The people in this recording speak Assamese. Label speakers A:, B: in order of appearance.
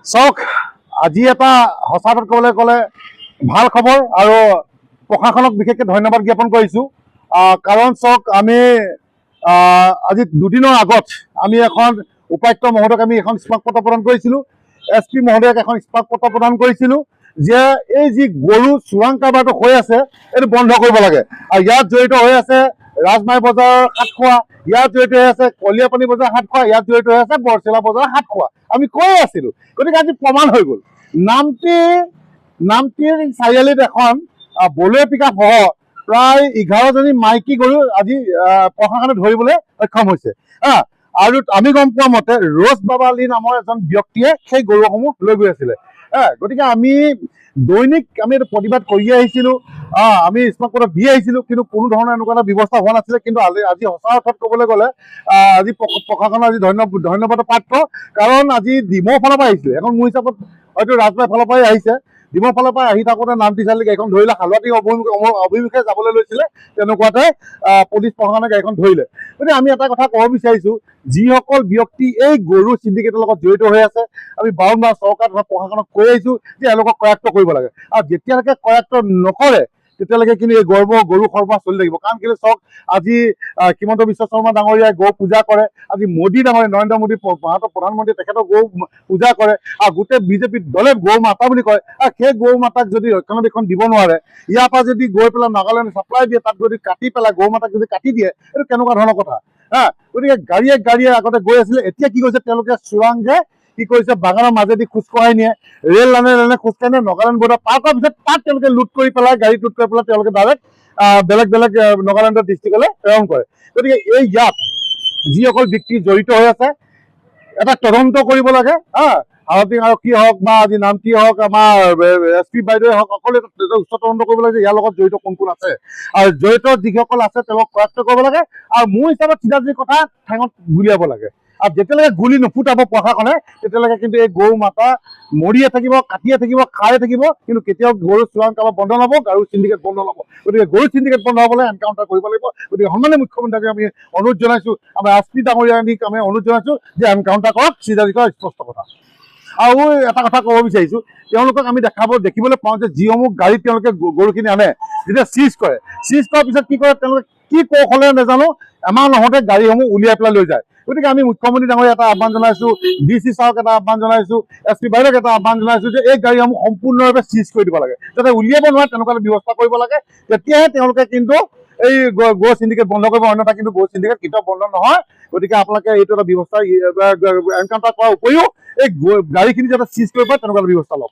A: চাওক আজি এটা সঁচা কথা ক'বলৈ গ'লে ভাল খবৰ আৰু প্ৰশাসনক বিশেষকৈ ধন্যবাদ জ্ঞাপন কৰিছোঁ। কাৰণ চাওক আমি আজি দুদিনৰ আগত আমি এখন উপায়ুক্ত মহোদয়ক আমি এখন স্মাৰকপত্ৰ প্ৰদান কৰিছিলোঁ, SP মহোদয়ক এখন স্মাৰকপত্ৰ প্ৰদান কৰিছিলোঁ যে এই যি গৰু চোৰাং কাৰবাৰটো হৈ আছে এইটো বন্ধ কৰিব লাগে। আৰু ইয়াত জড়িত হৈ আছে ৰাজমাই বজাৰ সাতখোৱা, ইয়াত জড়িত হৈ আছে কলিয়াপানী বজাৰ সাতখোৱা, ইয়াত জড়িত হৈ আছে বৰচেলা বজাৰ সাতখোৱা। আমি কৈ আছিলোঁ, গতিকে আজি প্ৰমাণ হৈ গ'ল। নামটিৰ চাৰিআলিত এখন বলেৰ' পিকআপ সহ প্ৰায় 11জনী মাইকী গৰু আজি প্ৰশাসনে ধৰিবলৈ সক্ষম হৈছে। আৰু আমি গম পোৱা মতে ৰ'জ বাবা আলী নামৰ এজন ব্যক্তিয়ে সেই গৰুসমূহ লৈ গৈ আছিলে। গতিকে আমি দৈনিক আমি এইটো প্ৰতিবাদ কৰি আহিছিলোঁ, আমি স্মাৰকপত্ৰ দি আহিছিলোঁ, কিন্তু কোনো ধৰণৰ এনেকুৱা এটা ব্যৱস্থা হোৱা নাছিলে। কিন্তু আজি সঁচা অৰ্থত ক'বলৈ গ'লে আজি প্ৰশাসনৰ আজি ধন্যবাদৰ পাত্ৰ, কাৰণ আজি ডিমৰ ফালৰ পৰা আহিছিলে। এখন মোৰ হিচাপত হয়তো ৰাজমাই ফালৰ পৰাই আহিছে। ডিমৰ ফালৰ পৰা আহি থাকোঁতে নামটি চাৰিআলি গাড়ীখন ধৰিলে, হালুৱাটি অভিমুখে যাবলৈ লৈছিলে, তেনেকুৱাতে পুলিচ প্ৰশাসনে গাড়ীখন ধৰিলে। গতিকে আমি এটা কথা ক'ব বিচাৰিছোঁ, যিসকল ব্যক্তি এই গৰু চিণ্ডিকেটৰ লগত জড়িত হৈ আছে, আমি বাৰম্বাৰ চৰকাৰ তথা প্ৰশাসনক কৈ আহিছোঁ যে এওঁলোকক কৰায়ত্ব কৰিব লাগে। আৰু যেতিয়ালৈকে কৰায়ত্ব নকৰে তেতিয়ালৈকে কিন্তু এই গৰু সৰবৰাহ চলি থাকিব। কাৰণ কেলৈ চাওক, আজি হিমন্ত বিশ্ব শৰ্মা ডাঙৰীয়াই গৌ পূজা কৰে, আজি মোদী ডাঙৰীয়া নৰেন্দ্ৰ মোদী ভাৰতৰ প্ৰধানমন্ত্ৰীয়ে তেখেতৰ গৌ পূজা কৰে, আৰু গোটেই বিজেপি দলে গৌ মাতা বুলি কয়। আৰু সেই গৌ মাতাক যদি ৰক্ষণাবেক্ষণ দিব নোৱাৰে, ইয়াৰ পৰা যদি গৈ পেলাই নাগালেণ্ড ছাপ্লাই দিয়ে, তাত যদি কাটি পেলাই গৌ মাতাক যদি কাটি দিয়ে, এইটো কেনেকুৱা ধৰণৰ কথা? গতিকে গাড়ীয়ে আগতে গৈ আছিলে, এতিয়া কি কৰিছে তেওঁলোকে চোৰাংকে কি কৰিছে, বাগানৰ মাজেদি খোজকঢ়াই নিয়ে, ৰেল লাইনে খোজকাঢ়ি নিয়ে, নগালেণ্ড বৰ্ডাৰ পাৰ কৰাৰ পিছত তাত তেওঁলোকে লুট কৰি পেলাই, গাড়ীত লুট কৰি পেলাই তেওঁলোকে ডাইৰেক্ট বেলেগ নগালেণ্ডৰ ডিষ্ট্ৰিক্টলৈ প্ৰেৰণ কৰে। গতিকে ইয়াত যিসকল ব্যক্তি জড়িত হৈ আছে, এটা তদন্ত কৰিব লাগে। হালধি আৰক্ষী হওক বা আজি নামটি হওক, আমাৰ SP বাইদেৱে হওক, সকলোৱে এটা উচ্চ তদন্ত কৰিব লাগে যে ইয়াৰ লগত জড়িত কোন আছে, আৰু জড়িত যিসকল আছে তেওঁলোকক কৰায়ত্ব কৰিব লাগে। আৰু মোৰ হিচাপত চিধাচিধি কথা ঠেঙত গুলিয়াব লাগে। আৰু যেতিয়ালৈকে গুলি নুফুটাব প্ৰশাসনে, তেতিয়ালৈকে কিন্তু এই গৰু মাতা মৰিয়ে থাকিব, কাটিয়ে থাকিব, খায়ে থাকিব, কিন্তু কেতিয়াও গৰু চোৰাং কাৰবাৰ বন্ধ নহ'ব, গৰু চিণ্ডিকেট বন্ধ নহ'ব। গতিকে গৰু চিণ্ডিকেট বন্ধ হ'বলৈ এনকাউণ্টাৰ কৰিব লাগিব। গতিকে সন্মানীয় মুখ্যমন্ত্ৰীক আমি অনুৰোধ জনাইছোঁ, আমাৰ SP ডাঙৰীয়াক আমি অনুৰোধ জনাইছোঁ যে এনকাউণ্টাৰ কৰক, চিধাচিধি স্পষ্ট কথা। আৰু এটা কথা ক'ব বিচাৰিছোঁ, তেওঁলোকক আমি দেখিবলৈ পাওঁ যে যিসমূহ গাড়ীত তেওঁলোকে গৰুখিনি আনে, যেতিয়া চিজ কৰাৰ পিছত কি কৰে, তেওঁলোকে কি কৌশলেৰে নাজানো, এমাহ নহওঁতে গাড়ীসমূহ উলিয়াই পেলাই লৈ যায়। গতিকে আমি মুখ্যমন্ত্ৰী ডাঙৰীয়াক এটা আহ্বান জনাইছোঁ, DC ছাৰক এটা আহ্বান জনাইছোঁ, SP বাইদেউক এটা আহ্বান জনাইছোঁ যে এই গাড়ীসমূহ সম্পূৰ্ণভাৱে চিজ কৰি দিব লাগে, যাতে উলিয়াব নোৱাৰে তেনেকুৱা ব্যৱস্থা কৰিব লাগে। তেতিয়াহে তেওঁলোকে কিন্তু এই গৰু চিণ্ডিকেট বন্ধ কৰিব, অন্যথা কিন্তু গৰু চিণ্ডিকেট কেতিয়াও বন্ধ নহয়। গতিকে আপোনালোকে এইটো এটা ব্যৱস্থা এনকাউণ্টাৰ কৰাৰ উপৰিও এই গাড়ীখিনি যাতে চিজ কৰিব পাৰে তেনেকুৱা ব্যৱস্থা লওক।